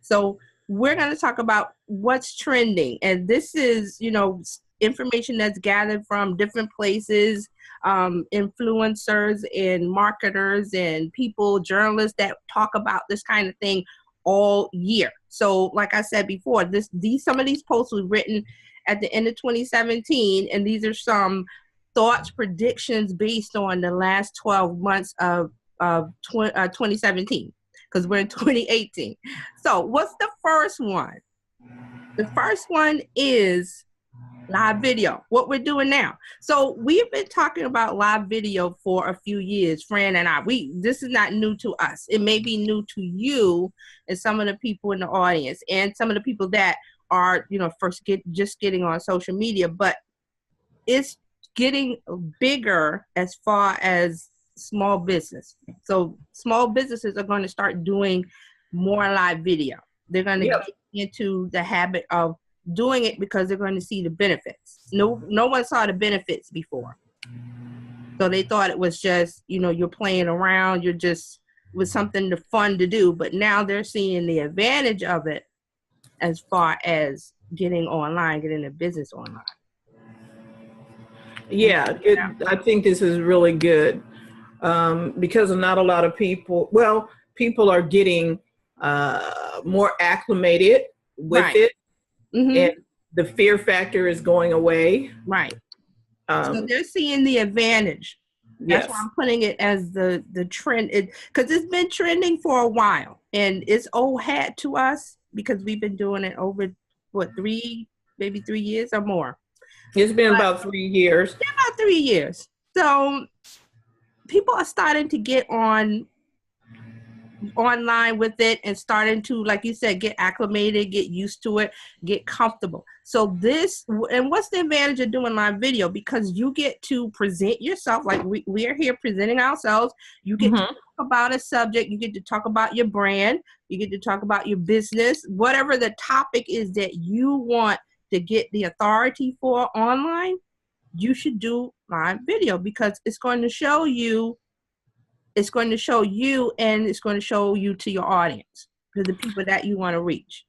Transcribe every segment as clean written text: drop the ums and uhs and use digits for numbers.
So we're going to talk about what's trending. And this is, information that's gathered from different places, influencers and marketers and people, journalists that talk about this kind of thing all year. So like I said before, some of these posts were written at the end of 2017, and these are some thoughts, predictions based on the last 12 months of 2017, because we're in 2018. So what's the first one? The first one is live video, what we're doing now. So we've been talking about live video for a few years, Fran and I. This is not new to us. It may be new to you and some of the people in the audience and some of the people that are, just getting on social media, but it's getting bigger as far as small business. So small businesses are going to start doing more live video. They're going to get into the habit of doing it because they're going to see the benefits. No one saw the benefits before. So they thought it was just, you're playing around, you're just with something fun to do. But now they're seeing the advantage of it as far as getting online, getting a business online. Yeah, I think this is really good because not a lot of people are getting more acclimated with it. Mm-hmm. And the fear factor is going away. Right. So they're seeing the advantage. That's why I'm putting it as the trend, because it's been trending for a while, and it's old hat to us because we've been doing it over maybe 3 years or more. It's been about 3 years. About 3 years. So people are starting to get online with it and starting to, like you said, get acclimated, get used to it, get comfortable. So what's the advantage of doing live video? Because you get to present yourself, like we are here presenting ourselves. You get to talk about a subject, you get to talk about your brand, you get to talk about your business, whatever the topic is that you want to get the authority for online, you should do live video because it's going to show you and it's going to show you to your audience, to the people that you want to reach.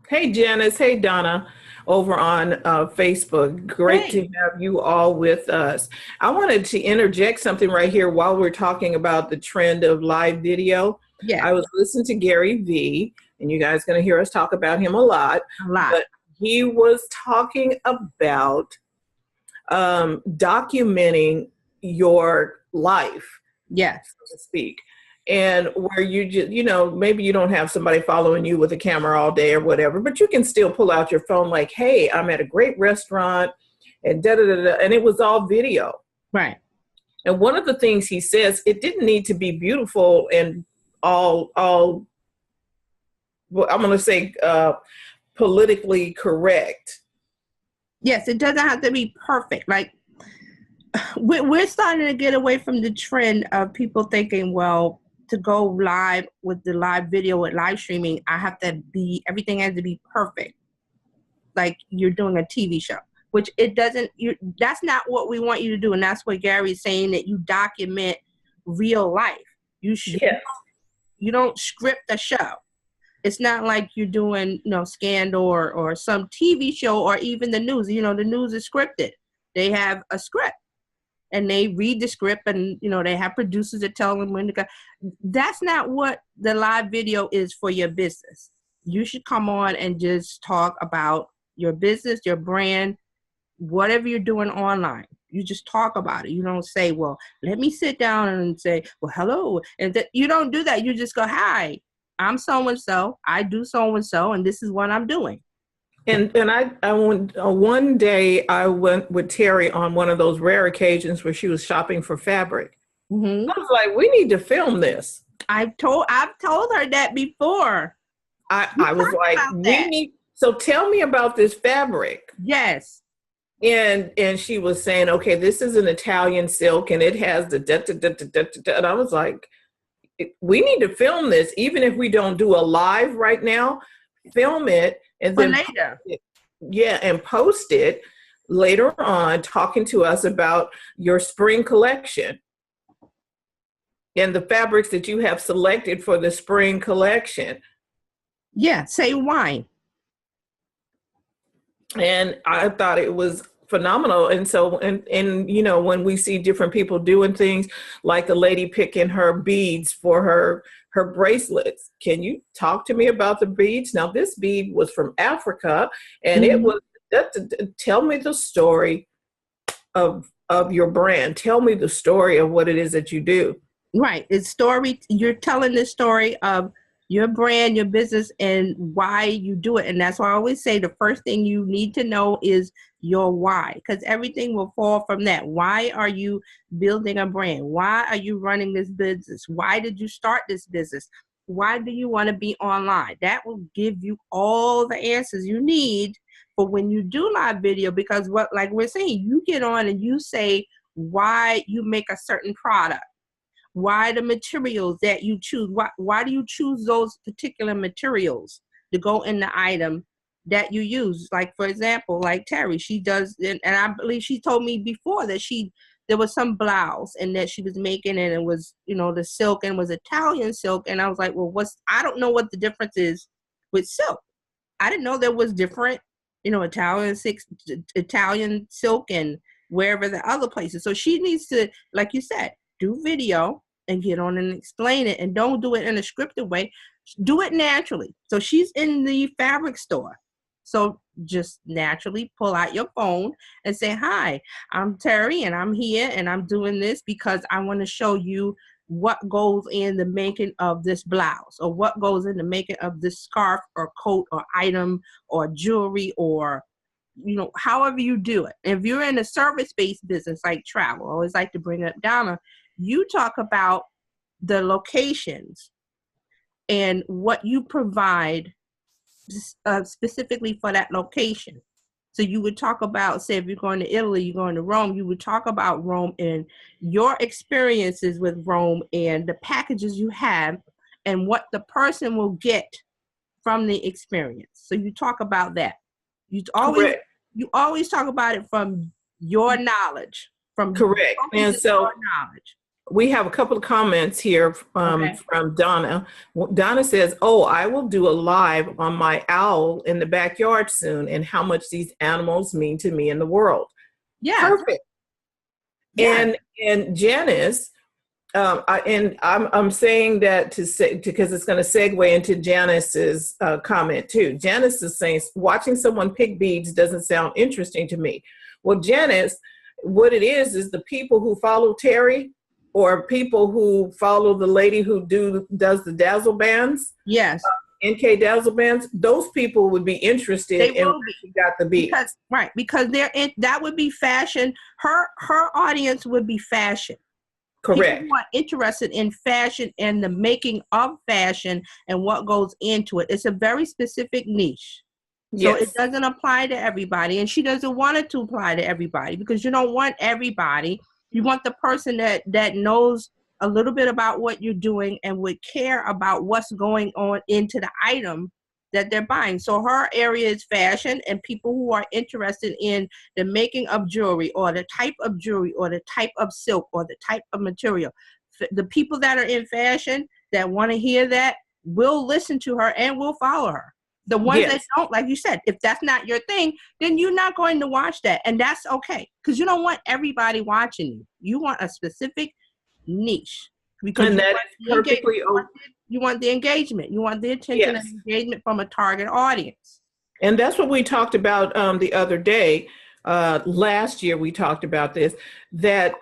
Hey, Janice. Hey, Donna, over on Facebook. Great to have you all with us. I wanted to interject something right here while we're talking about the trend of live video. Yeah. I was listening to Gary Vee, and you guys are going to hear us talk about him a lot. But he was talking about documenting your life. Yes, so to speak. And where you just, maybe you don't have somebody following you with a camera all day or whatever, but you can still pull out your phone like, hey, I'm at a great restaurant and da-da-da-da. And it was all video. Right. And one of the things he says, it didn't need to be beautiful and all well, I'm going to say politically correct. Yes, it doesn't have to be perfect. Like, we're starting to get away from the trend of people thinking, well, to go live with the live video with live streaming, everything has to be perfect. Like you're doing a TV show, which that's not what we want you to do. And that's what Gary's saying, that you document real life. You don't script a show. It's not like you're doing, Scandal or some TV show or even the news. The news is scripted. They have a script. And they read the script and, they have producers that tell them when to go. That's not what the live video is for your business. You should come on and just talk about your business, your brand, whatever you're doing online. You just talk about it. You don't say, well, let me sit down and say, well, hello. And you don't do that. You just go, hi, I'm so-and-so. I do so-and-so, and this is what I'm doing. And I went one day I went with Terry on one of those rare occasions where she was shopping for fabric. Mm-hmm. I was like, we need to film this. I've told her that before. I was like, so tell me about this fabric. Yes. And she was saying, okay, this is an Italian silk and it has the da-da-da-da-da-da. And I was like, we need to film this, even if we don't do a live right now, film it. And then later. And post it later on, talking to us about your spring collection and the fabrics that you have selected for the spring collection. Yeah, say why. And I thought it was phenomenal. And so, and you know, when we see different people doing things, like the lady picking her beads for her bracelets, can you talk to me about the beads? Now, this bead was from Africa, and it Mhm. was tell me the story of your brand. Tell me the story of what it is that you do. Right. It's story. You're telling the story of your brand, your business, and why you do it. And that's why I always say the first thing you need to know is your why, because everything will fall from that. Why are you building a brand? Why are you running this business? Why did you start this business? Why do you want to be online? That will give you all the answers you need for when you do live video. Because what, like we're saying, you get on and you say why you make a certain product, why the materials that you choose, why do you choose those particular materials to go in the item that you use. Like for example, like Terry, she does, and I believe she told me before that there was some blouse and that she was making, and it was, you know, the silk and was Italian silk, and I was like, well, I don't know what the difference is with silk. I didn't know there was different, you know, Italian silk and wherever the other places. So she needs to, like you said, do video and get on and explain it, and don't do it in a scripted way. Do it naturally. So she's in the fabric store. So just naturally pull out your phone and say, hi, I'm Terry and I'm here and I'm doing this because I want to show you what goes in the making of this blouse, or what goes in the making of this scarf or coat or item or jewelry, or, you know, however you do it. If you're in a service-based business like travel, I always like to bring up Donna, you talk about the locations and what you provide specifically for that location. So you would talk about, say, if you're going to Italy, you're going to Rome, you would talk about Rome and your experiences with Rome and the packages you have and what the person will get from the experience. So you talk about that. You always Correct. you always talk about it from your knowledge, from Correct. And focusing so your knowledge. we have a couple of comments here Okay. from Donna. Donna says, oh, I will do a live on my owl in the backyard soon and how much these animals mean to me in the world. Yes. Perfect. Yes. And Janice, I'm saying that to say, because it's going to segue into Janice's comment too. Janice is saying watching someone pick beads doesn't sound interesting to me. Well, Janice, what it is the people who follow Terry, or people who follow the lady who does the dazzle bands, Yes. NK dazzle bands. Those people would be interested They in will where be. she got the beads. Because that would be fashion. Her audience would be fashion. People Correct. who are interested in fashion and the making of fashion and what goes into it. It's a very specific niche. So it Yes. doesn't apply to everybody. And she doesn't want it to apply to everybody, because you don't want everybody. You want the person that knows a little bit about what you're doing and would care about what's going on into the item that they're buying. So her area is fashion, and people who are interested in the making of jewelry, or the type of jewelry, or the type of silk, or the type of material. The people that are in fashion that want to hear that will listen to her and will follow her. The ones that Yes. don't, like you said, if that's not your thing, then you're not going to watch that. And that's okay, because you don't want everybody watching you. You want a specific niche, because And you that want is the engagement. perfectly okay. You want the engagement. You want the attention and Yes. engagement from a target audience. And that's what we talked about the other day. Last year we talked about this, that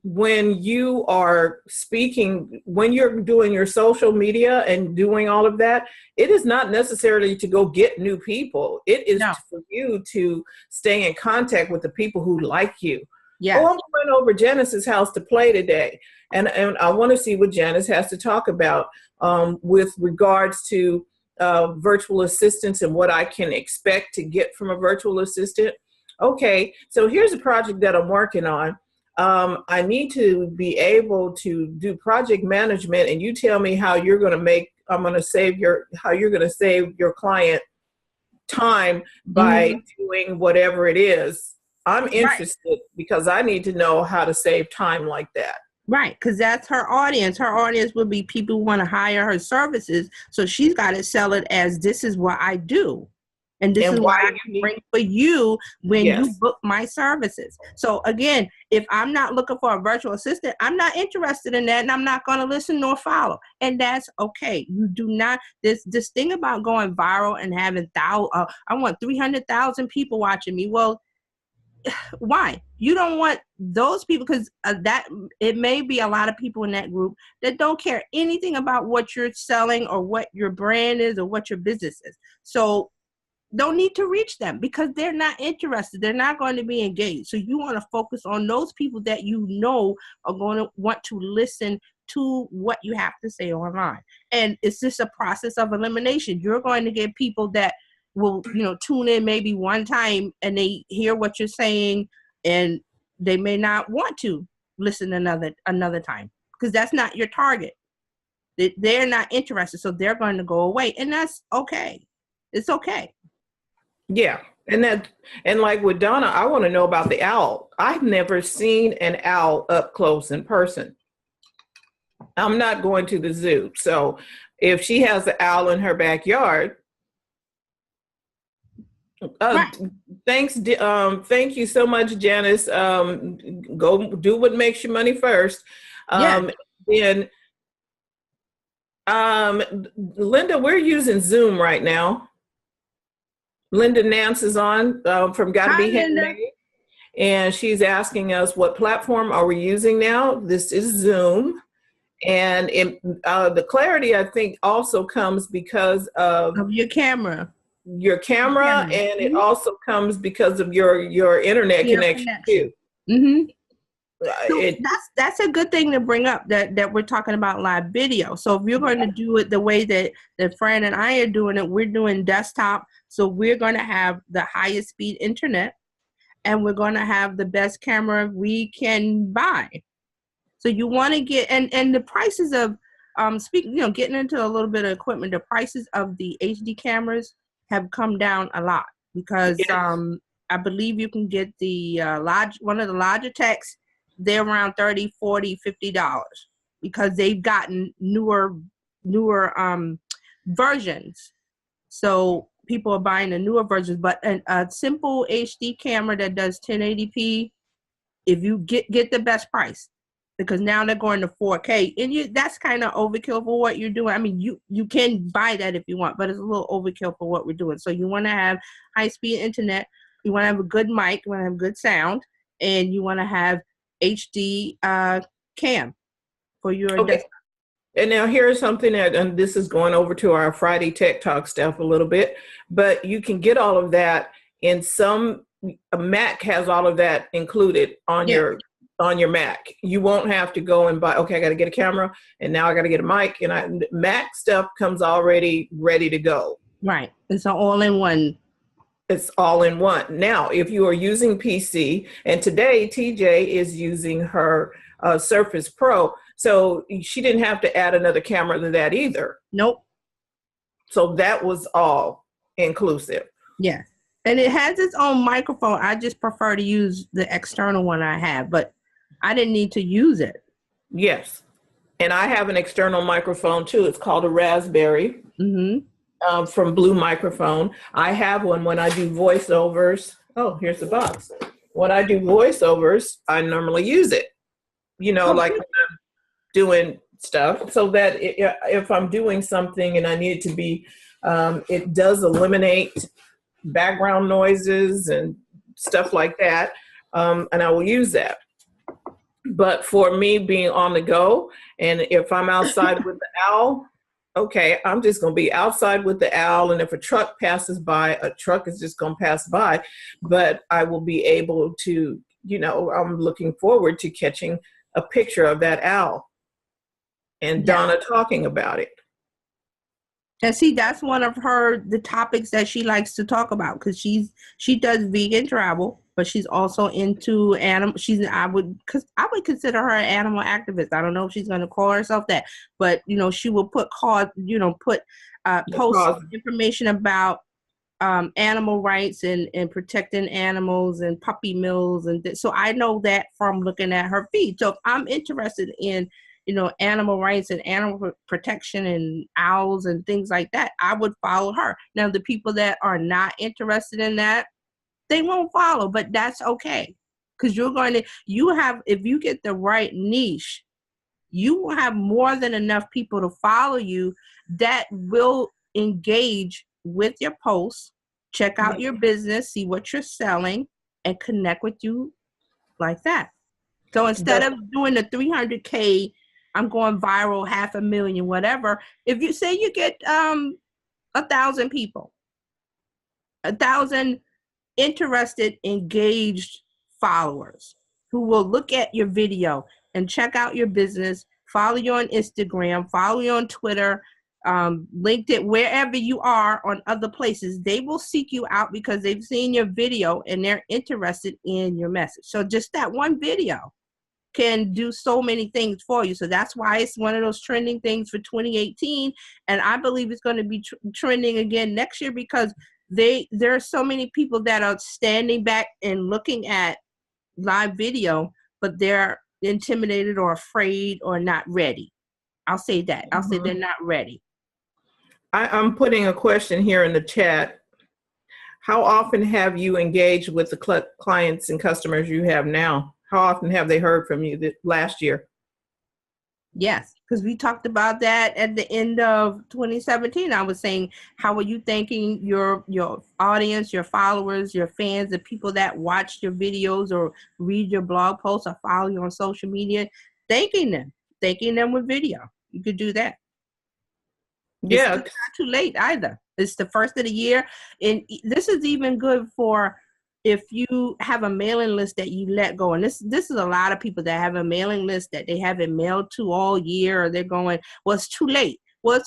when you are speaking, when you're doing your social media and doing all of that, it is not necessarily to go get new people. It is No. for you to stay in contact with the people who like you. Yes. Oh, I'm going over Janice's house to play today. And I want to see what Janice has to talk about with regards to virtual assistants and what I can expect to get from a virtual assistant. Okay, so here's a project that I'm working on. I need to be able to do project management, and you tell me how you're going to how you're going to save your client time by doing whatever it is. I'm interested because I need to know how to save time like that. Right, because that's her audience. Her audience would be people who want to hire her services. So she's got to sell it as this is what I do. And this And is what why I you can need, bring for you when you yes. book my services. So again, if I'm not looking for a virtual assistant, I'm not interested in that and I'm not going to listen nor follow. And that's okay. You do not, this thing about going viral and having I want 300,000 people watching me. Well, why? You don't want those people because that it may be a lot of people in that group that don't care anything about what you're selling or what your brand is or what your business is. So don't need to reach them because they're not interested. They're not going to be engaged. So you want to focus on those people that you know are going to want to listen to what you have to say online. And it's just a process of elimination. You're going to get people that will, tune in maybe one time and they hear what you're saying and they may not want to listen another time because that's not your target. They're not interested. So they're going to go away. And that's okay. It's okay. Yeah. And like with Donna, I want to know about the owl. I've never seen an owl up close in person. I'm not going to the zoo. So if she has an owl in her backyard, Right. thank you so much, Janice. Go do what makes you money first. Yeah. Then, Linda, we're using Zoom right now. Linda Nance is on from Gotta Hi, Be Linda. Handmade, and she's asking us what platform are we using now. This is Zoom, and the clarity I think also comes because of your camera. your camera, and it Mm-hmm. also comes because of your internet connection too. Mm-hmm. So It that's a good thing to bring up that we're talking about live video. So if you're going to do it the way that Fran and I are doing it, we're doing desktop. So we're going to have the highest speed internet and we're going to have the best camera we can buy. So you want to get and the prices of getting into a little bit of equipment, the prices of the HD cameras have come down a lot because yes. I believe you can get the one of the larger techs, they're around $30, $40, $50 because they've gotten newer versions. So people are buying the newer versions, but a simple HD camera that does 1080p, if you get the best price, because now they're going to 4K, and that's kind of overkill for what you're doing. I mean, you can buy that if you want, but it's a little overkill for what we're doing. So you want to have high speed internet, you want to have a good mic, you want to have good sound, and you want to have HD cam for your desktop. And now here's something and this is going over to our Friday Tech Talk stuff a little bit, but you can get all of that in a Mac has all of that included on your Mac. You won't have to go and buy, okay, I got to get a camera and now I got to get a mic, and Mac stuff comes already ready to go. Right. It's all in one. It's all in one. Now, if you are using PC, and today TJ is using her Surface Pro, so she didn't have to add another camera to that either. Nope. So that was all inclusive. Yes. And it has its own microphone. I just prefer to use the external one I have, but I didn't need to use it. Yes. And I have an external microphone too. It's called a Raspberry. From Blue Microphone. I have one when I do voiceovers. Oh, here's the box. When I do voiceovers, I normally use it, like when I'm doing stuff, so that if I'm doing something and I need it to be, it does eliminate background noises and stuff like that, and I will use that. But for me being on the go, and if I'm outside with the owl, okay, I'm just going to be outside with the owl, and if a truck passes by, a truck is just going to pass by, but I will be able to, I'm looking forward to catching a picture of that owl and Donna talking about it. And see, that's one of the topics that she likes to talk about, because she does vegan travel, but she's also into animal. I would consider her an animal activist. I don't know if she's going to call herself that, but she will post information about animal rights and protecting animals and puppy mills. So I know that from looking at her feed. So if I'm interested in, animal rights and animal protection and owls and things like that, I would follow her. Now, the people that are not interested in that, they won't follow, but that's okay. Because if you get the right niche, you will have more than enough people to follow you that will engage with your posts, check out your business, see what you're selling, and connect with you like that. So instead of doing the 300K, I'm going viral, 500,000, whatever. If you say you get 1,000 people, 1,000 interested, engaged followers who will look at your video and check out your business, follow you on Instagram, follow you on Twitter, LinkedIn, wherever you are on other places, they will seek you out because they've seen your video and they're interested in your message. So just that one video can do so many things for you. So that's why it's one of those trending things for 2018. And I believe it's going to be trending again next year because there are so many people that are standing back and looking at live video, but they're intimidated or afraid or not ready. I'll say that. I'll say they're not ready. I'm putting a question here in the chat. How often have you engaged with the clients and customers you have now? How often have they heard from you last year? Yes, because we talked about that at the end of 2017. I was saying, how are you thanking your audience, your followers, your fans, the people that watch your videos or read your blog posts or follow you on social media? Thanking them with video. You could do that. Yeah. It's not too late either. It's the first of the year. And this is even good for if you have a mailing list that you let go. And this is a lot of people that have a mailing list that they haven't mailed to all year, or they're going, well, it's too late. Well,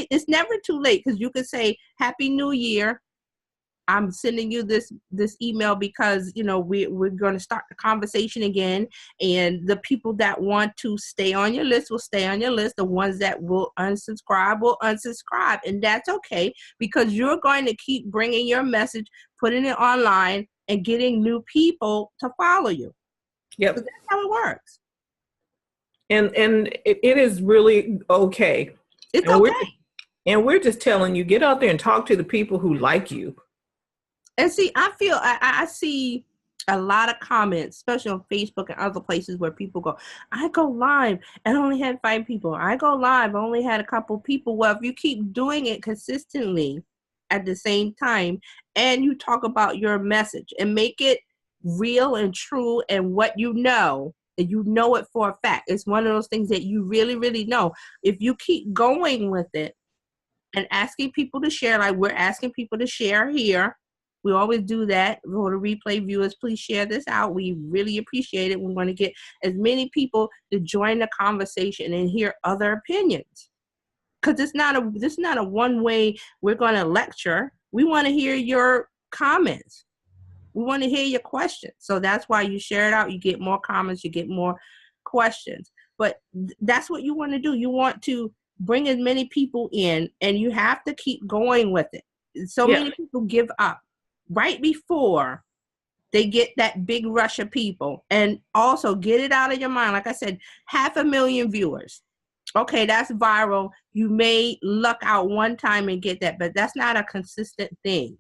it's never too late, because you could say, Happy New Year. I'm sending you this email because, we're going to start the conversation again. And the people that want to stay on your list will stay on your list. The ones that will unsubscribe will unsubscribe. And that's okay, because you're going to keep bringing your message, putting it online, and getting new people to follow you. Yep. So that's how it works. And it is really okay. It's okay. We're just telling you, get out there and talk to the people who like you. And see, I see a lot of comments, especially on Facebook and other places, where people go, I go live and I only had 5 people. I go live, I only had a couple people. Well, if you keep doing it consistently at the same time, and you talk about your message and make it real and true and what you know, and you know it for a fact, it's one of those things that you really, really know. If you keep going with it and asking people to share, like we're asking people to share here, we always do that. For the replay viewers, please share this out. We really appreciate it. We want to get as many people to join the conversation and hear other opinions. Because this is not a one way we're going to lecture. We want to hear your comments. We want to hear your questions. So that's why you share it out. You get more comments, you get more questions. But that's what you want to do. You want to bring as many people in, and you have to keep going with it. So many people give up right before they get that big rush of people. And also get it out of your mind. Like I said, 500,000 viewers. Okay, that's viral. You may luck out one time and get that, but that's not a consistent thing.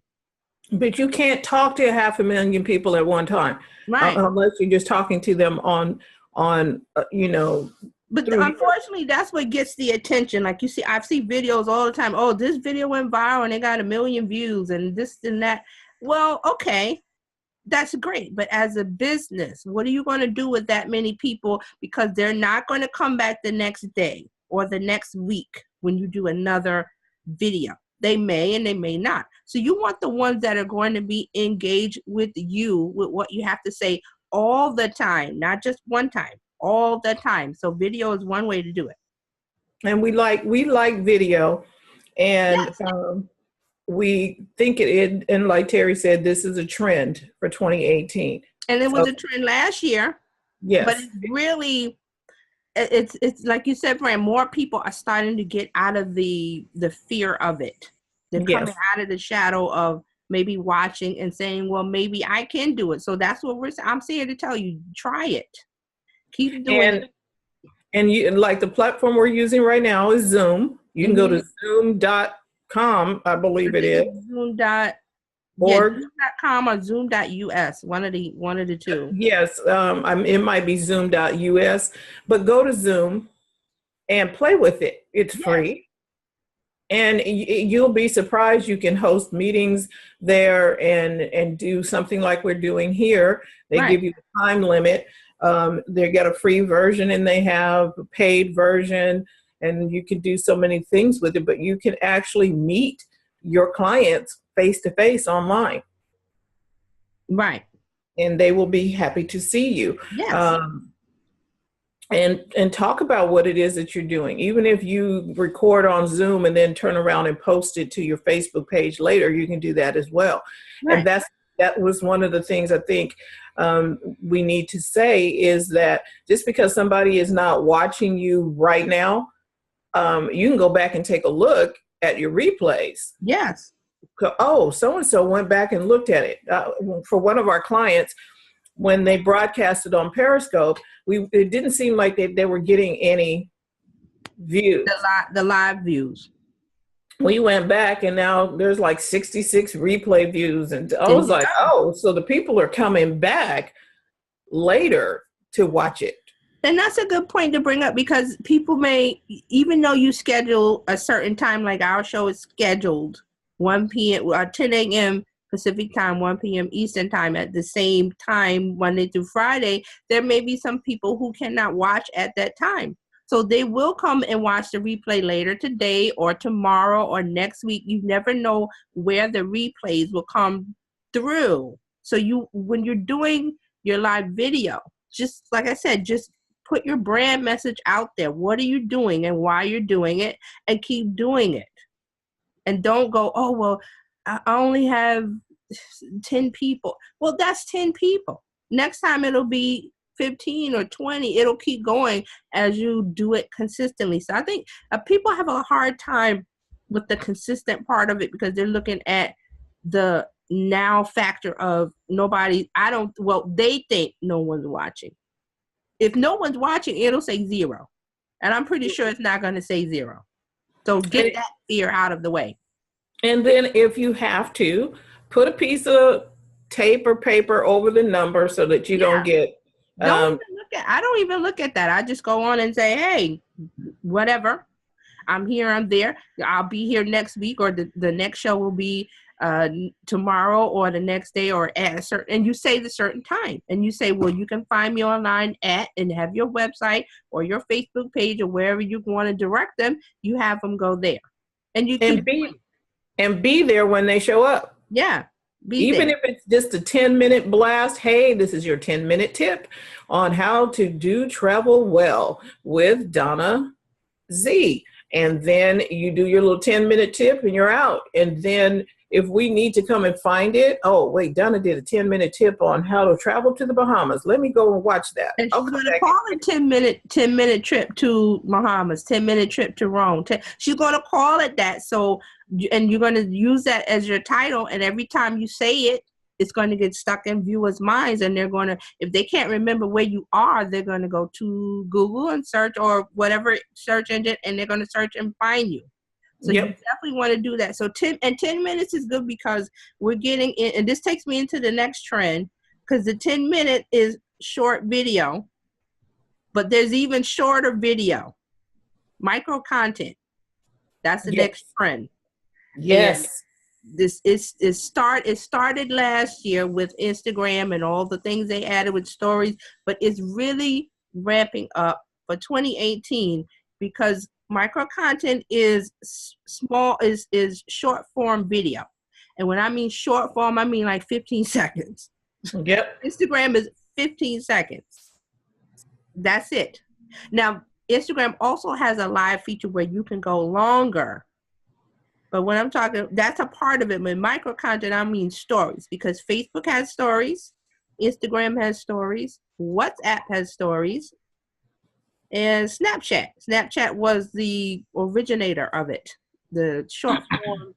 But you can't talk to 500,000 people at one time, right? Unless you're just talking to them on But unfortunately, that's what gets the attention. Like you see, I see videos all the time. Oh, this video went viral and they got 1 million views and this and that. Well, okay, that's great. But as a business, what are you going to do with that many people? Because they're not going to come back the next day or the next week when you do another video. They may and they may not. So you want the ones that are going to be engaged with you, with what you have to say all the time, not just one time, all the time. So video is one way to do it. And we like video, and yes. We think it, and like Terry said, this is a trend for 2018. And it was a trend last year. Yes. But it's really, it's like you said, Fran, more people are starting to get out of the fear of it. They're coming out of the shadow of maybe watching and saying, well, maybe I can do it. So that's what I'm here to tell you, try it. Keep doing it. And you, like the platform we're using right now is Zoom. You can go to zoom.com, I believe it is. Zoom.com or zoom.us, one of the two. Yes, it might be zoom.us, but go to Zoom and play with it. It's free. And you'll be surprised. You can host meetings there and do something like we're doing here. They give you a time limit. They get a free version and they have a paid version, and you can do so many things with it, but you can actually meet your clients face to face online. Right. And they will be happy to see you. Yes. And talk about what it is that you're doing. Even if you record on Zoom and then turn around and post it to your Facebook page later, you can do that as well. Right. And that was one of the things I think we need to say, is that just because somebody is not watching you right now, you can go back and take a look at your replays. Yes. Oh, so-and-so went back and looked at it. For one of our clients, when they broadcasted on Periscope, it didn't seem like they were getting any views. The live views. We went back and now there's like 66 replay views. And I was like, oh, so the people are coming back later to watch it. And that's a good point to bring up, because people may, even though you schedule a certain time, like our show is scheduled 1 p.m. or 10 a.m. Pacific time, 1 p.m. Eastern time at the same time, Monday through Friday, there may be some people who cannot watch at that time. So they will come and watch the replay later today or tomorrow or next week. You never know where the replays will come through. So when you're doing your live video, just like I said, just put your brand message out there. What are you doing and why you're doing it, and keep doing it. And don't go, oh, well, I only have 10 people. Well, that's 10 people. Next time it'll be 15 or 20. It'll keep going as you do it consistently. So I think people have a hard time with the consistent part of it, because they're looking at the now factor of they think no one's watching. If no one's watching, it'll say 0. And I'm pretty sure it's not going to say 0. So get that fear out of the way. And then if you have to, put a piece of tape or paper over the number so that you don't get... I don't even look at that. I just go on and say, hey, whatever. I'm here, I'm there. I'll be here next week, or the next show will be tomorrow or the next day, or at a certain, and you say the certain time, and you say, well, you can find me online and have your website or your Facebook page or wherever you want to direct them, you have them go there. And you be there when they show up. Yeah. Even if it's just a 10-minute blast, hey, this is your 10-minute tip on how to do travel well with Donna Z. And then you do your little 10-minute tip and you're out. And then if we need to come and find it, oh, wait, Donna did a 10-minute tip on how to travel to the Bahamas. Let me go and watch that. And she's going to call it 10-minute trip to Bahamas, 10-minute trip to Rome. She's going to call it that. So, and you're going to use that as your title. And every time you say it, it's going to get stuck in viewers' minds. And they're going to, if they can't remember where you are, they're going to go to Google and search, or whatever search engine, and they're going to search and find you. So you definitely want to do that. So 10 minutes is good, because we're getting in, and this takes me into the next trend, because the 10-minute is short video, but there's even shorter video, micro content. That's the next trend. Yes. And it started last year with Instagram and all the things they added with stories, but it's really ramping up for 2018, because micro content is short form video. And when I mean short form, I mean like 15 seconds. Yep. Instagram is 15 seconds. That's it. Now, Instagram also has a live feature where you can go longer. But when I'm talking, that's a part of it. With micro content, I mean stories, because Facebook has stories, Instagram has stories, WhatsApp has stories, and Snapchat. Snapchat was the originator of it, the short form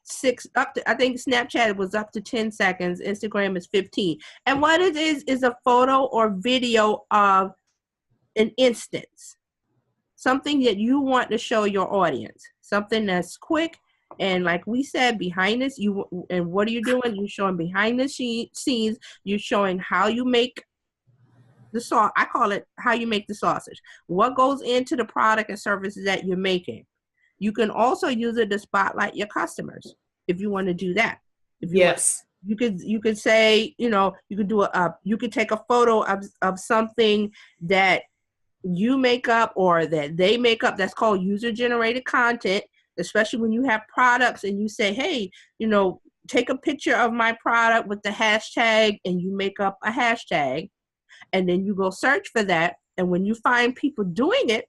6 up to, I think Snapchat was up to 10 seconds. Instagram is 15. And what it is a photo or video of an instance, something that you want to show your audience, something that's quick. And like we said, behind this, and what are you doing? You're showing behind the scenes. You're showing how you make the sauce. I call it how you make the sausage. What goes into the product and services that you're making. You can also use it to spotlight your customers if you want to do that. If you Yes. you could say, you could do you could take a photo of something that you make up or that they make up. That's called user generated content, especially when you have products and you say, hey, take a picture of my product with the hashtag, and you make up a hashtag, and then you go search for that. And when you find people doing it,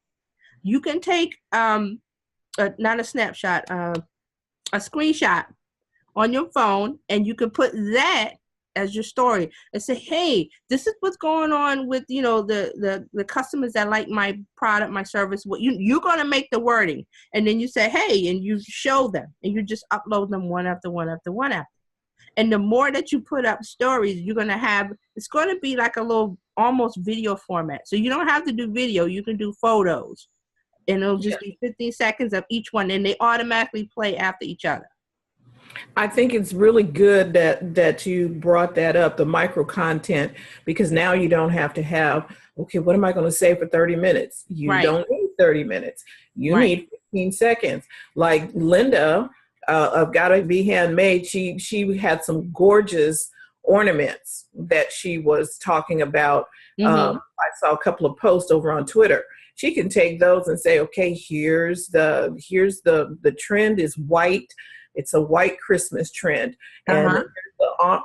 you can take not a snapshot, a screenshot on your phone, and you can put that as your story and say, hey, this is what's going on with the customers that like my product, my service. What you're going to make the wording, and then you say, hey, and you show them, and you just upload them one after one after one after. And the more that you put up stories, you're going to have, it's going to be like a little almost video format. So you don't have to do video, you can do photos, and it'll just be 15 seconds of each one, and they automatically play after each other. I think it's really good that you brought that up, the micro content, because now you don't have to have, okay, what am I going to say for 30 minutes? You don't need 30 minutes. You need 15 seconds. Like Linda of Gotta Be Handmade, she had some gorgeous ornaments that she was talking about. I saw a couple of posts over on Twitter. She can take those and say, okay, here's the trend is white. It's a white Christmas trend. And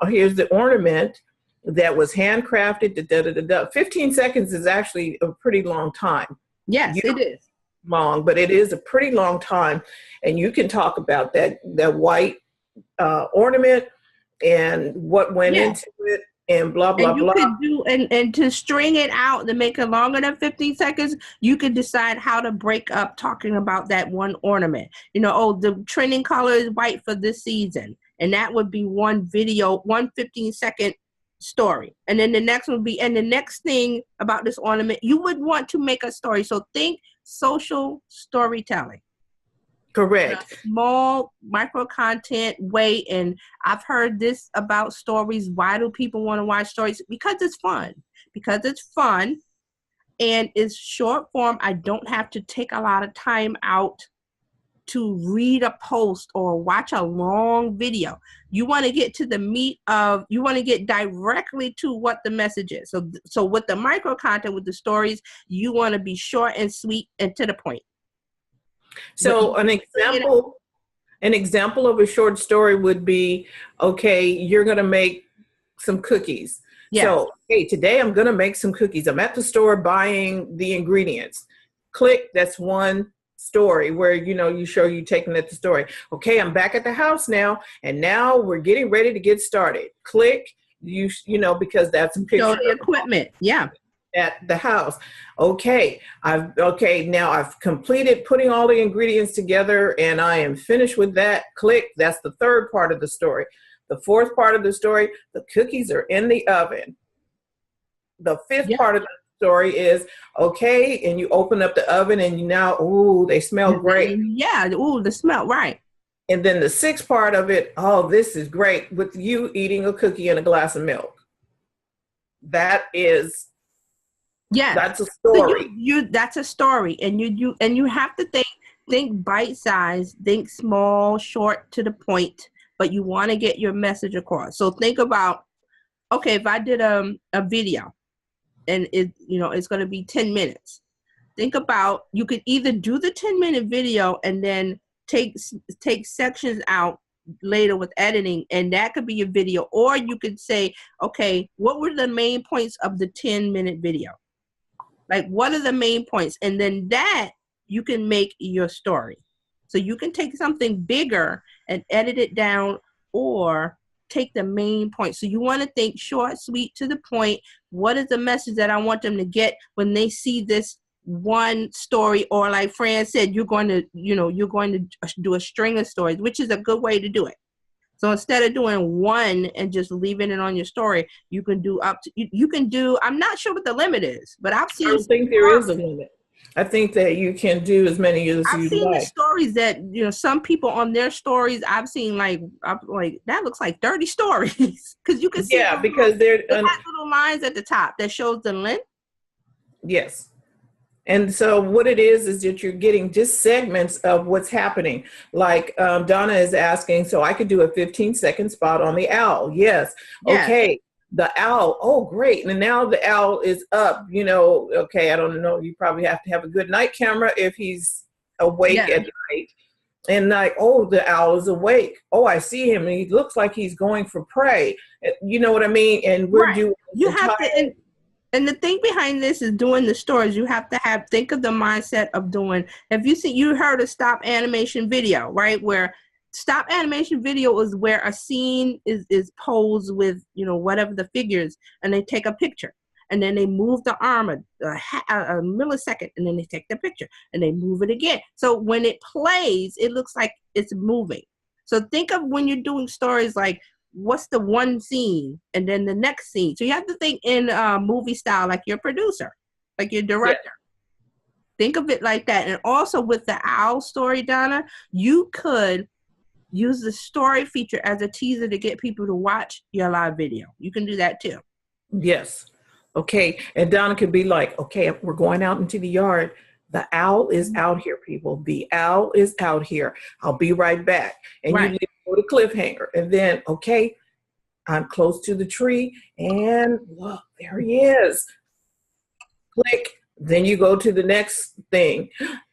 here's the ornament that was handcrafted. 15 seconds is actually a pretty long time. Yes, it is. Long, but it is a pretty long time. And you can talk about that white ornament and what went into it and blah, blah, blah. Could do, and to string it out to make it longer than 15 seconds, you could decide how to break up talking about that one ornament. The trending color is white for this season. And that would be one video, 15-second story. And then the next one would be, and the next thing about this ornament, you would want to make a story. So think social storytelling. Correct. Small micro content way. And I've heard this about stories. Why do people want to watch stories? Because it's fun. And it's short form. I don't have to take a lot of time out to read a post or watch a long video. You want to get to the meat of, you want to get directly to what the message is. So with the micro content, with the stories, you want to be short and sweet and to the point. So an example of a short story would be, okay, you're going to make some cookies. Yes. So, hey, today I'm going to make some cookies. I'm at the store buying the ingredients. Click, that's one story where, you show you taking it to the story. Okay, I'm back at the house now, and now we're getting ready to get started. Click, because that's a picture. Show the equipment, yeah. At the house. Okay, now I've completed putting all the ingredients together and I am finished with that. Click, that's the third part of the story. The fourth part of the story, the cookies are in the oven. The fifth part of the story is, okay, and you open up the oven and you now, ooh, they smell great. Yeah, ooh, the smell, right. And then the sixth part of it, oh, this is great, with you eating a cookie and a glass of milk. That is that's a story. So that's a story, and you have to think bite size, think small, short, to the point, but you want to get your message across. So think about, okay, if I did a video, and it's going to be 10 minutes. Think about, you could either do the 10-minute video and then take sections out later with editing, and that could be your video, or you could say, okay, what were the main points of the 10-minute video? Like, what are the main points? And then that you can make your story. So you can take something bigger and edit it down, or take the main point. So you want to think short, sweet, to the point. What is the message that I want them to get when they see this one story, or like Fran said, you're going to do a string of stories, which is a good way to do it. So instead of doing one and just leaving it on your story, you can do up to, you can do, I'm not sure what the limit is, but I've seen, I don't think there is a limit. I think that you can do as many as I've you seen like. the stories that, some people on their stories, I've seen like that looks like 30 stories, because you can see because they're little lines at the top that shows the length. Yes. And so what it is that you're getting just segments of what's happening. Like Donna is asking, so I could do a 15-second spot on the owl. Yes. Okay. The owl. Oh, great. And now the owl is up, okay. I don't know. You probably have to have a good night camera if he's awake at night. And like, oh, the owl is awake. Oh, I see him. And he looks like he's going for prey. You know what I mean? And we're doing, you have to, and the thing behind this is doing the stories. You have to think of the mindset of doing, you heard of stop animation video, right? Where stop animation video is where a scene is posed with, whatever the figures, and they take a picture, and then they move the arm a millisecond, and then they take the picture and they move it again. So when it plays, it looks like it's moving. So think of when you're doing stories like, what's the one scene and then the next scene. So you have to think in movie style, like your producer, like your director. Think of it like that. And also with the owl story, Donna, you could use the story feature as a teaser to get people to watch your live video. You can do that too. Yes. Okay. And Donna could be like, okay, we're going out into the yard. The owl is out here, people. The owl is out here. I'll be right back. And you go to cliffhanger. And then, okay, I'm close to the tree. And look, there he is. Click. Then you go to the next thing.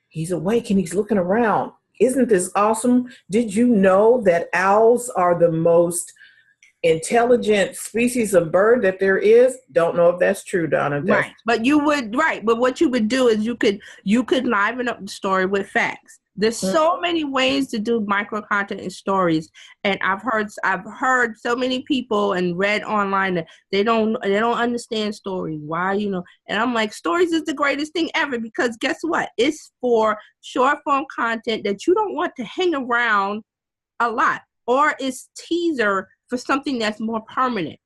He's awake and he's looking around. Isn't this awesome? Did you know that owls are the most intelligent species of bird that there is? Don't know if that's true, Donna. Right. But what you would do is you could liven up the story with facts. There's so many ways to do micro content and stories, and I've heard so many people and read online that they don't understand stories. Why, and I'm like, stories is the greatest thing ever, because guess what? It's for short form content that you don't want to hang around a lot, or it's teaser for something that's more permanent.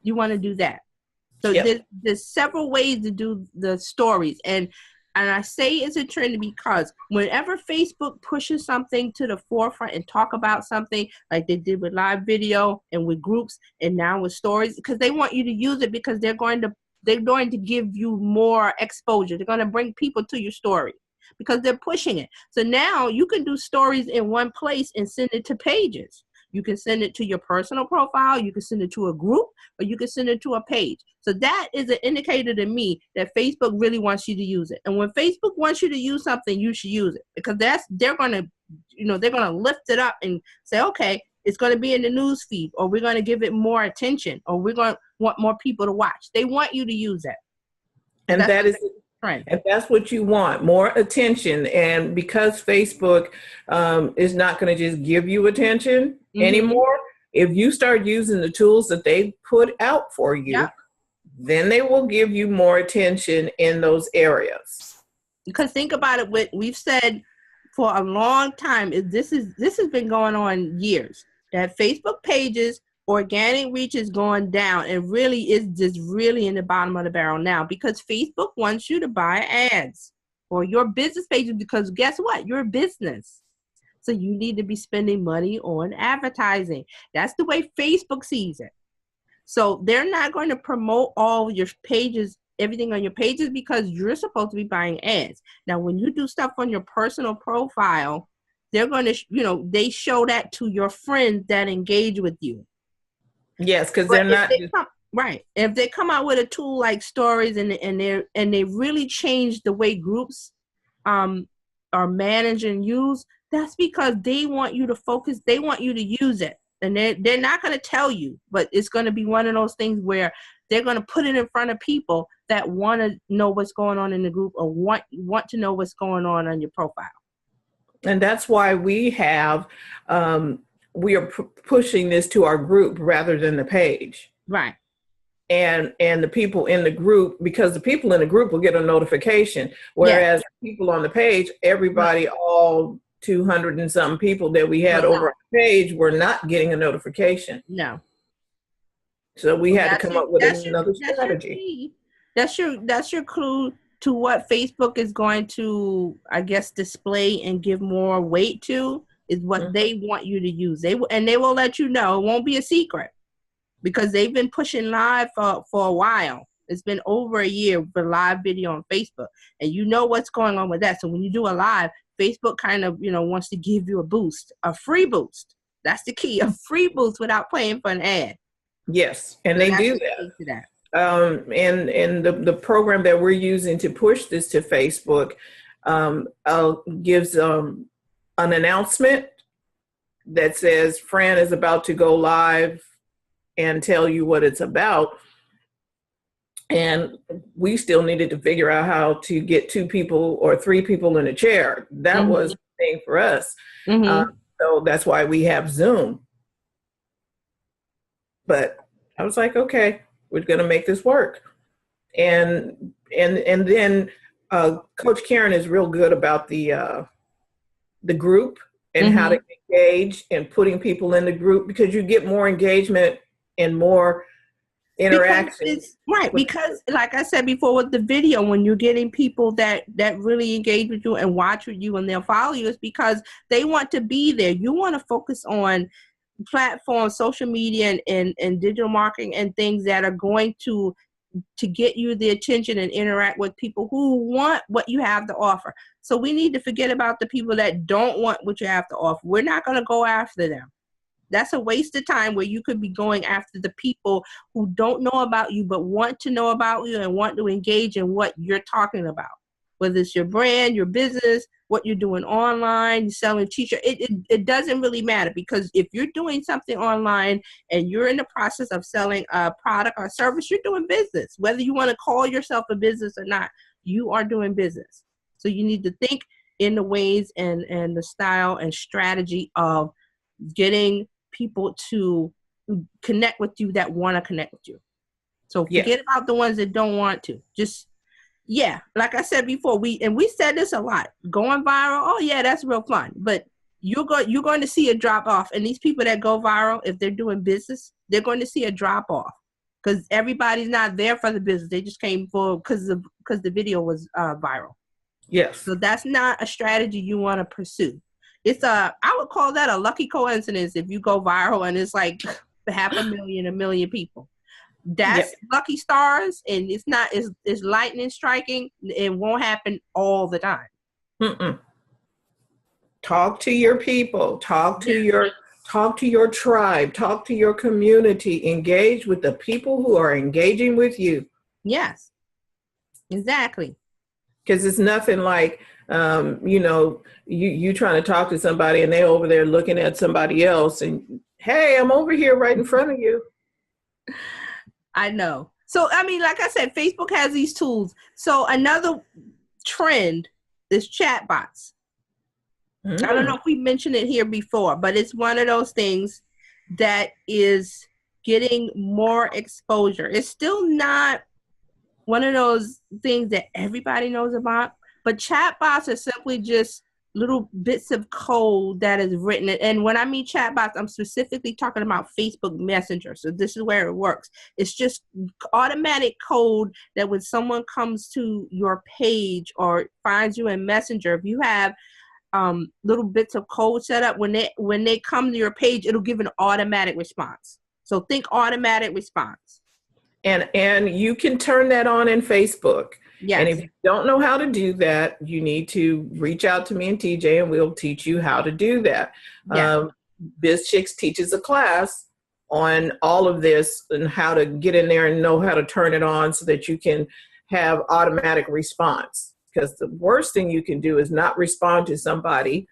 You want to do that. So there's several ways to do the stories. And I say it's a trend because whenever Facebook pushes something to the forefront and talk about something like they did with live video and with groups and now with stories, because they want you to use it, because they're going to give you more exposure. They're going to bring people to your story because they're pushing it. So now you can do stories in one place and send it to pages. You can send it to your personal profile, you can send it to a group, or you can send it to a page. So that is an indicator to me that Facebook really wants you to use it. And when Facebook wants you to use something, you should use it, because they're going to lift it up and say, okay, it's going to be in the news feed, or we're going to give it more attention, or we're going to want more people to watch. They want you to use it. And that is right. And that's what you want, more attention. And because Facebook is not going to just give you attention anymore, if you start using the tools that they put out for you, then they will give you more attention in those areas. Because think about it, we've said for a long time, this has been going on years, that Facebook pages organic reach is going down, and really is just really in the bottom of the barrel now, because Facebook wants you to buy ads for your business pages, because guess what? You're a business. So you need to be spending money on advertising. That's the way Facebook sees it. So they're not going to promote all your pages, everything on your pages, because you're supposed to be buying ads. Now, when you do stuff on your personal profile, they're going to, they show that to your friends that engage with you. Yes, because they're not right. If they come out with a tool like Stories and they really change the way groups are managed and used, that's because they want you to focus. They want you to use it, and they're not going to tell you, but it's going to be one of those things where they're going to put it in front of people that want to know what's going on in the group, or want to know what's going on your profile. And that's why we have. We are pushing this to our group rather than the page. Right. and the people in the group, because the people in the group will get a notification, whereas people on the page, everybody, all 200 and some people that we had over on the page were not getting a notification. No. So we had to come up with another strategy. That's your clue to what Facebook is going to, I guess, display and give more weight to, is what they want you to use. They will let you know. It won't be a secret, because they've been pushing live for a while. It's been over a year for live video on Facebook, and you know what's going on with that. So when you do a live, Facebook kind of, wants to give you a boost, a free boost. That's the key, a free boost without paying for an ad. Yes, and they do that. And the program that we're using to push this to Facebook gives an announcement that says Fran is about to go live and tell you what it's about. And we still needed to figure out how to get 2 people or 3 people in a chair. That was the thing for us. So that's why we have Zoom. But I was like, okay, we're going to make this work. And then Coach Karen is real good about the group and how to engage and putting people in the group, because you get more engagement and more interaction. Because like I said before with the video, when you're getting people that really engage with you and watch with you and they'll follow you, it's because they want to be there. You want to focus on platforms, social media and digital marketing and things that are going to get you the attention and interact with people who want what you have to offer. So we need to forget about the people that don't want what you have to offer. We're not going to go after them. That's a waste of time, where you could be going after the people who don't know about you but want to know about you and want to engage in what you're talking about. Whether it's your brand, your business, what you're doing online, you're selling t-shirts, it doesn't really matter, because if you're doing something online and you're in the process of selling a product or service, you're doing business. Whether you want to call yourself a business or not, you are doing business. So you need to think in the ways and the style and strategy of getting people to connect with you that want to connect with you. So forget about the ones that don't want to. Just like I said before, we said this a lot. Going viral, oh yeah, that's real fun. But you're going to see a drop off. And these people that go viral, if they're doing business, they're going to see a drop off, because everybody's not there for the business. They just came for because the video was viral. Yes. So that's not a strategy you want to pursue. I would call that a lucky coincidence if you go viral and it's like 500,000, 1 million people. That's lucky stars, and it's lightning striking. It won't happen all the time. Talk to your people. Talk to your tribe. Talk to your community. Engage with the people who are engaging with you. Yes, exactly. Because it's nothing like you trying to talk to somebody and they're over there looking at somebody else, and hey, I'm over here right in front of you. I know. So, I mean, like I said, Facebook has these tools. So another trend is chatbots. I don't know if we mentioned it here before, but it's one of those things that is getting more exposure. It's still not one of those things that everybody knows about, but chatbots are simply just little bits of code that is written. And when I mean chatbots, I'm specifically talking about Facebook Messenger. So this is where it works. It's just automatic code that when someone comes to your page or finds you in Messenger, if you have little bits of code set up, when they come to your page, it'll give an automatic response. So think automatic response. And you can turn that on in Facebook. Yes. And if you don't know how to do that, you need to reach out to me and TJ, and we'll teach you how to do that. Yeah. BizChicks teaches a class on all of this and how to get in there and know how to turn it on so that you can have automatic response. Because the worst thing you can do is not respond to somebody.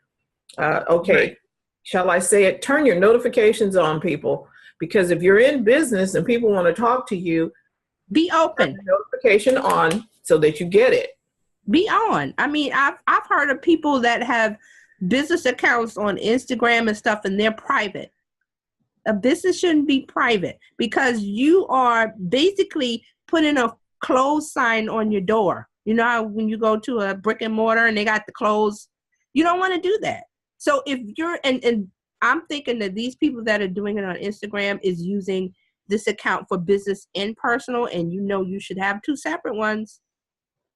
Right. Shall I say it? Turn your notifications on, people. Because if you're in business and people want to talk to you, be open. Turn the notification on so that you get it. Be on. I mean, I've heard of people that have business accounts on Instagram and stuff, and they're private. A business shouldn't be private because you are basically putting a close sign on your door. You know how when you go to a brick and mortar and they got the close, you don't want to do that. So if you're, and I'm thinking that these people that are doing it on Instagram is using this account for business and personal, and you know you should have two separate ones.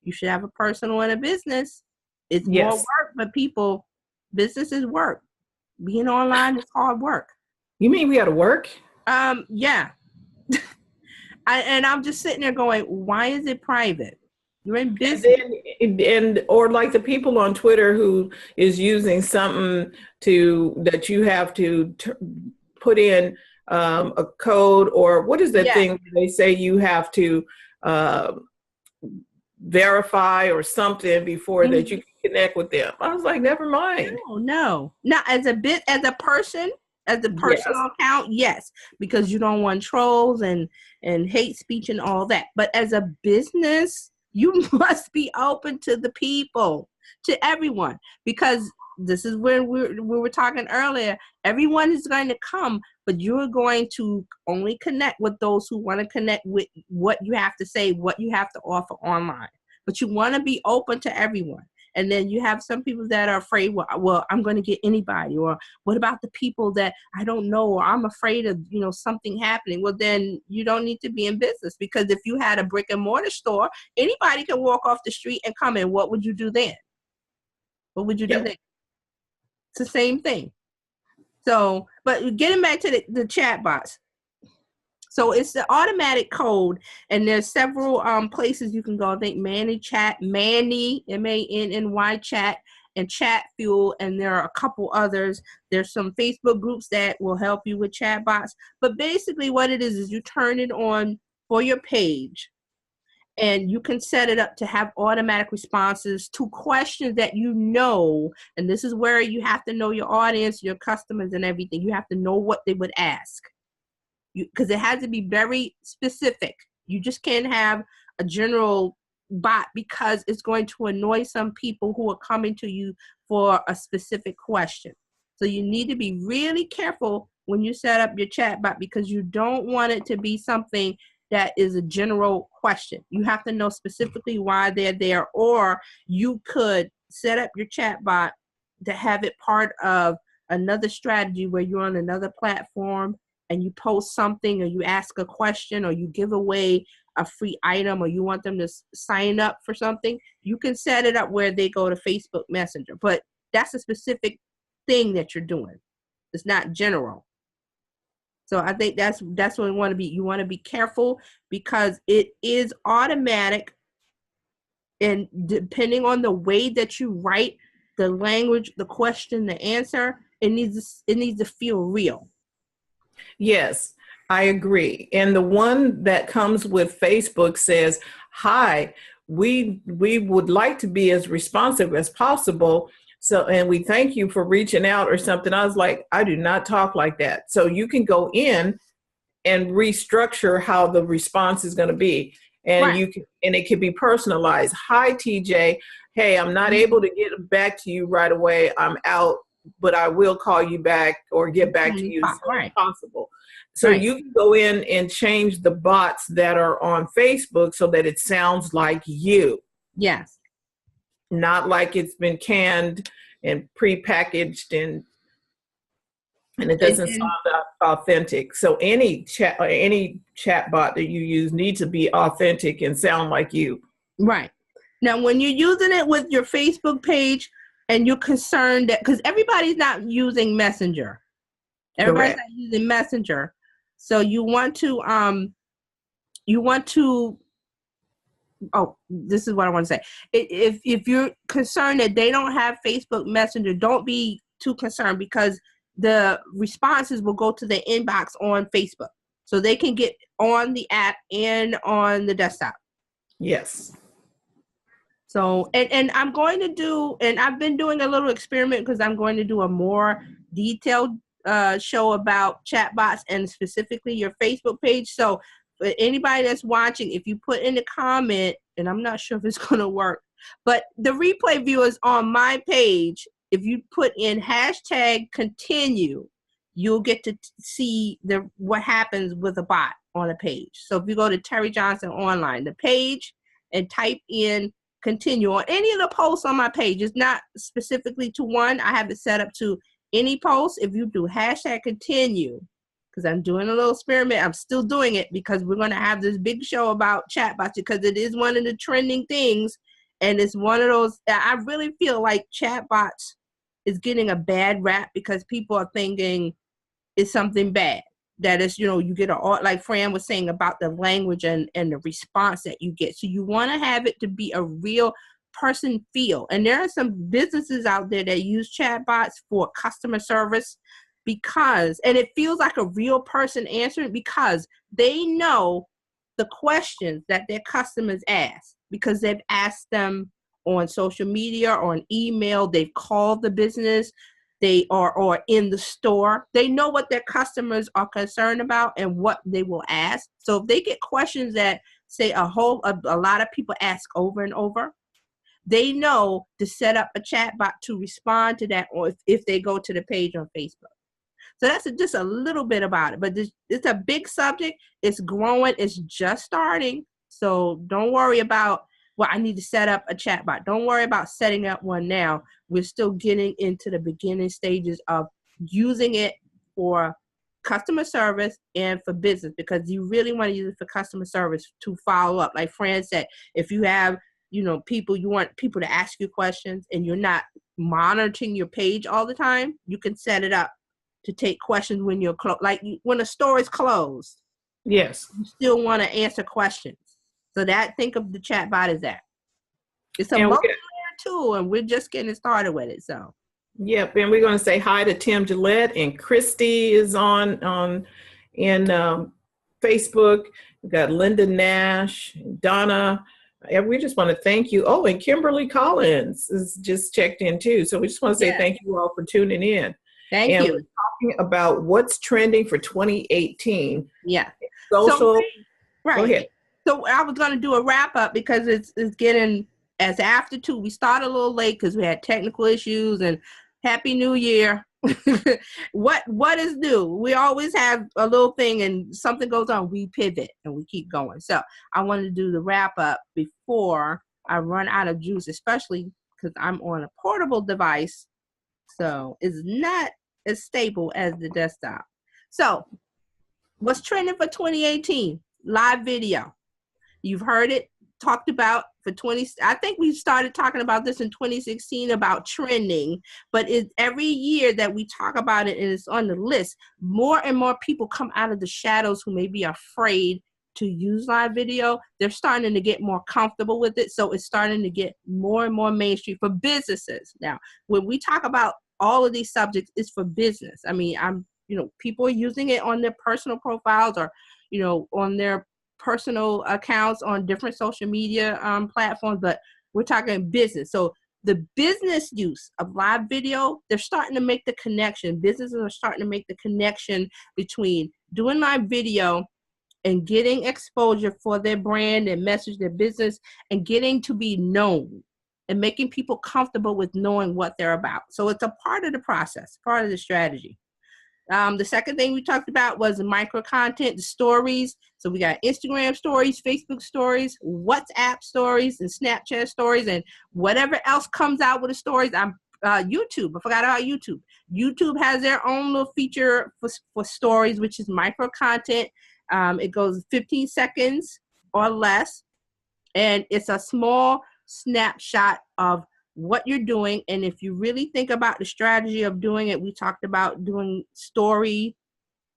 You should have a personal and a business. It's more work, but people, business is work. Being online is hard work. You mean we got to work? Yeah. And I'm just sitting there going, why is it private? You're in business. And or like the people on Twitter who is using something that you have to put in a code, or what is that thing they say you have to verify or something before that you can connect with them. I was like, never mind. No. Now, as a personal account, yes, because you don't want trolls and hate speech and all that. But as a business, you must be open to the people, to everyone, because this is where we were talking earlier. Everyone is going to come, but you're going to only connect with those who want to connect with what you have to say, what you have to offer online. But you want to be open to everyone. And then you have some people that are afraid, well, I'm going to get anybody, or what about the people that I don't know, or I'm afraid of, something happening. Well, then you don't need to be in business, because if you had a brick and mortar store, anybody can walk off the street and come in. What would you do then? What would you do then? It's the same thing. So, but getting back to the chat bots. So it's the automatic code, and there's several places you can go. I think Manny, MANNY chat, and Chat Fuel, and there are a couple others. There's some Facebook groups that will help you with chat bots. But basically what it is you turn it on for your page, and you can set it up to have automatic responses to questions that and this is where you have to know your audience, your customers, and everything. You have to know what they would ask. Because it has to be very specific. You just can't have a general bot, because it's going to annoy some people who are coming to you for a specific question. So you need to be really careful when you set up your chat bot, because you don't want it to be something that is a general question. You have to know specifically why they're there, or you could set up your chat bot to have it part of another strategy where you're on another platform and you post something, or you ask a question, or you give away a free item, or you want them to sign up for something. You can set it up where they go to Facebook Messenger, but that's a specific thing that you're doing. It's not general. So I think that's what you want to be. You want to be careful, because it is automatic, and depending on the way that you write the language, the question, the answer, it needs to feel real. Yes, I agree. And the one that comes with Facebook says, hi, we would like to be as responsive as possible. So, and we thank you for reaching out, or something. I was like, I do not talk like that. So you can go in and restructure how the response is going to be. And it can be personalized. Hi, TJ. Hey, I'm not able to get back to you right away. I'm out, but I will call you back or get back to you as soon as possible. So you can go in and change the bots that are on Facebook so that it sounds like you. Yes. Not like it's been canned and prepackaged and it doesn't sound authentic. So any chat bot that you use needs to be authentic and sound like you. Right. Now, when you're using it with your Facebook page and you're concerned that, because everybody's not using Messenger. Everybody's not using Messenger. So you want to, this is what I want to say. If you're concerned that they don't have Facebook Messenger, don't be too concerned, because the responses will go to the inbox on Facebook. So they can get on the app and on the desktop. Yes. So, and I'm going to do, and I've been doing a little experiment, because I'm going to do a more detailed show about chatbots and specifically your Facebook page. So for anybody that's watching, if you put in a comment, and I'm not sure if it's going to work, but the replay viewers on my page, if you put in #continue, you'll get to see what happens with a bot on a page. So if you go to Terry Johnson Online, the page, and type in continue on any of the posts on my page, it's not specifically to one. I have it set up to any post. If you do hashtag continue, because I'm doing a little experiment, I'm still doing it because we're going to have this big show about chatbots, because it is one of the trending things. And it's one of those, I really feel like chatbots is getting a bad rap because people are thinking it's something bad. That is, you get like Fran was saying about the language and the response that you get. So you want to have it to be a real person feel. And there are some businesses out there that use chatbots for customer service and it feels like a real person answering, because they know the questions that their customers ask, because they've asked them on social media or an email, they've called the business, they are or in the store. They know what their customers are concerned about and what they will ask. So if they get questions that say a lot of people ask over and over, they know to set up a chat bot to respond to that, or if they go to the page on Facebook. So that's just a little bit about it, but it's a big subject. It's growing. It's just starting. So don't worry about, well, I need to set up a chat bot. Don't worry about setting up one now. We're still getting into the beginning stages of using it for customer service and for business, because you really want to use it for customer service to follow up. Like Fran said, if you have, people, you want people to ask you questions and you're not monitoring your page all the time, you can set it up to take questions when you're when a store is closed. Yes. You still want to answer questions. So think of the chat bot as that. It's a multi-layer tool, and we're just getting started with it. So. Yep, and we're going to say hi to Tim Gillette, and Christy is on in Facebook. We've got Linda Nash, Donna. And we just want to thank you. Oh, and Kimberly Collins is just checked in too. So we just want to say thank you all for tuning in. Thank you. We're talking about what's trending for 2018. Yeah. Social. Right. Go ahead. So I was going to do a wrap up because it's getting as after 2. We started a little late because we had technical issues, and Happy New Year. What is new? We always have a little thing, and something goes on, we pivot and we keep going. So I wanted to do the wrap up before I run out of juice, especially because I'm on a portable device, so it's not as stable as the desktop. So what's trending for 2018? Live video. You've heard it talked about for I think we started talking about this in 2016 about trending, but every year that we talk about it and it's on the list, more and more people come out of the shadows who may be afraid to use live video. They're starting to get more comfortable with it. So it's starting to get more and more mainstream for businesses. Now, when we talk about all of these subjects, it's for business. I mean, people are using it on their personal profiles or, on their personal accounts on different social media platforms, but we're talking business. So the business use of live video, they're starting to make the connection. Businesses are starting to make the connection between doing live video and getting exposure for their brand and message, their business, and getting to be known and making people comfortable with knowing what they're about. So it's a part of the process, part of the strategy. The second thing we talked about was the micro content, the stories. So we got Instagram stories, Facebook stories, WhatsApp stories, and Snapchat stories, and whatever else comes out with the stories. YouTube. I forgot about YouTube. YouTube has their own little feature for stories, which is micro content. It goes 15 seconds or less, and it's a small snapshot of what you're doing. And if you really think about the strategy of doing it, we talked about doing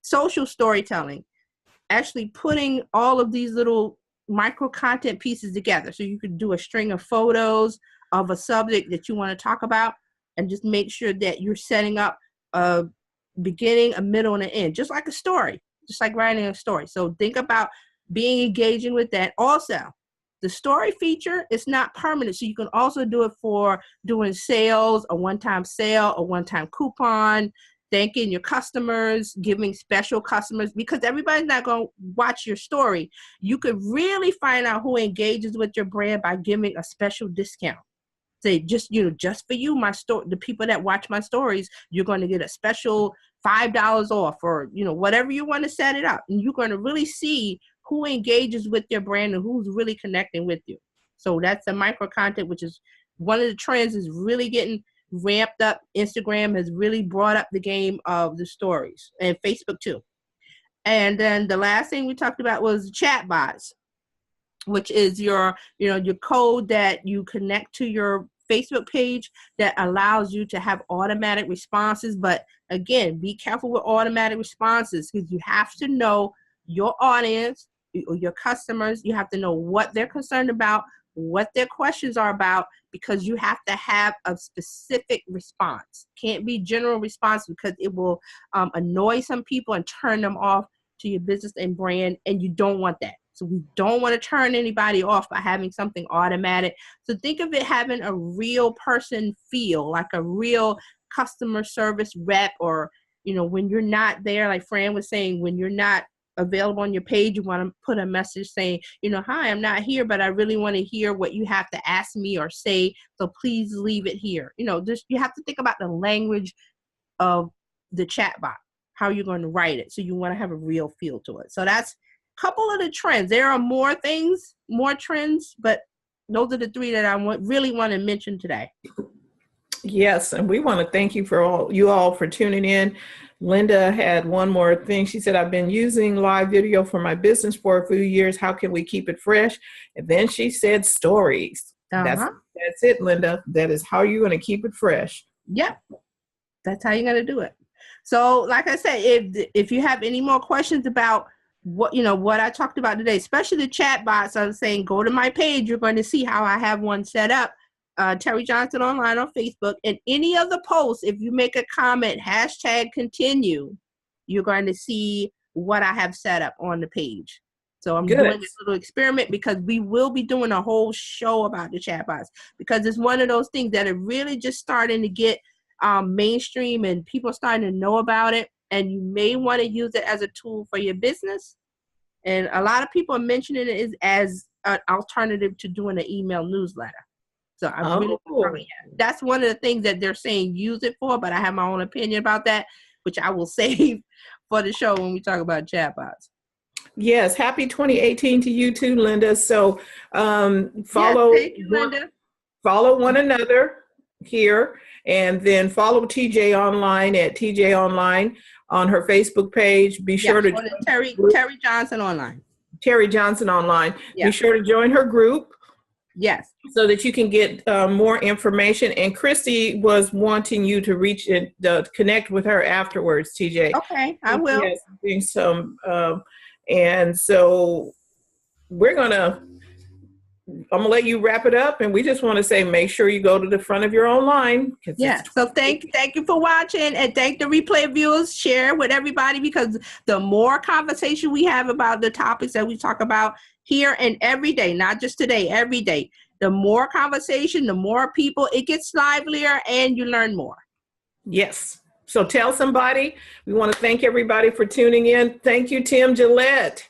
social storytelling, actually putting all of these little micro content pieces together. So you could do a string of photos of a subject that you want to talk about, and just make sure that you're setting up a beginning, a middle, and an end, just like a story, just like writing a story. So think about being engaging with that. Also, the story feature is not permanent, so you can also do it for doing sales, a one-time sale, a one-time coupon, thanking your customers, giving special customers, because everybody's not going to watch your story. You could really find out who engages with your brand by giving a special discount. Say, just for you, the people that watch my stories, you're going to get a special $5 off, or, you know, whatever you want to set it up. And you're going to really see who engages with your brand and who's really connecting with you. So that's the micro content, which is one of the trends is really getting ramped up. Instagram has really brought up the game of the stories, and Facebook too. And then the last thing we talked about was chat bots, which is your, you know, your code that you connect to your Facebook page that allows you to have automatic responses. But again, be careful with automatic responses, because you have to know your audience or your customers. You have to know what they're concerned about, what their questions are about, because you have to have a specific response. Can't be general response, because it will annoy some people and turn them off to your business and brand, and you don't want that. So we don't want to turn anybody off by having something automatic. So think of it having a real person feel, like a real customer service rep, or, you know, when you're not there, like Fran was saying, when you're not available on your page, you want to put a message saying, you know, hi, I'm not here, but I really want to hear what you have to ask me or say. So please leave it here. You know, just, you have to think about the language of the chatbot, how you're going to write it. So you want to have a real feel to it. So that's couple of the trends. There are more things, more trends, but those are the three that I really want to mention today. Yes, and we want to thank you for you all for tuning in. Linda had one more thing. She said, I've been using live video for my business for a few years. How can we keep it fresh? And then she said stories. That's it, Linda. That is how you're going to keep it fresh. Yep. That's how you're going to do it. So like I said, if you have any more questions about what, you know, what I talked about today, especially the chat bots, I was saying, go to my page. You're going to see how I have one set up. Terry Johnson Online on Facebook, and any of the posts, if you make a comment, #continue, you're going to see what I have set up on the page. So I'm doing this little experiment, because we will be doing a whole show about the chatbots, because it's one of those things that are really just starting to get mainstream, and people starting to know about it, and you may want to use it as a tool for your business. And a lot of people are mentioning it as an alternative to doing an email newsletter. So I really, that's one of the things that they're saying use it for, but I have my own opinion about that, which I will save for the show when we talk about chatbots. Yes, happy 2018 to you too, Linda. So follow, thank you, Linda. Follow one another here, and then follow TJ Online at TJ Online on her Facebook page. Be sure to Terry Johnson Online. Terry Johnson Online. Be sure to join her group. Yes. So that you can get more information. And Christy was wanting you to reach and connect with her afterwards, TJ. Okay, I will. Yes, and so I'm gonna let you wrap it up, and we just want to say, make sure you go to the front of your own line. Yeah. So thank you for watching, and thank the replay viewers. Share with everybody, because the more conversation we have about the topics that we talk about here and every day, not just today, every day, the more conversation, the more people, it gets livelier and you learn more. Yes. So tell somebody. We want to thank everybody for tuning in. Thank you, Tim Gillette,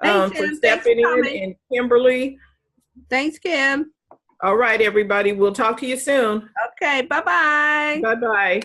for stepping in, and Kimberly. Thanks, Kim. All right, everybody. We'll talk to you soon. Okay. Bye-bye. Bye-bye.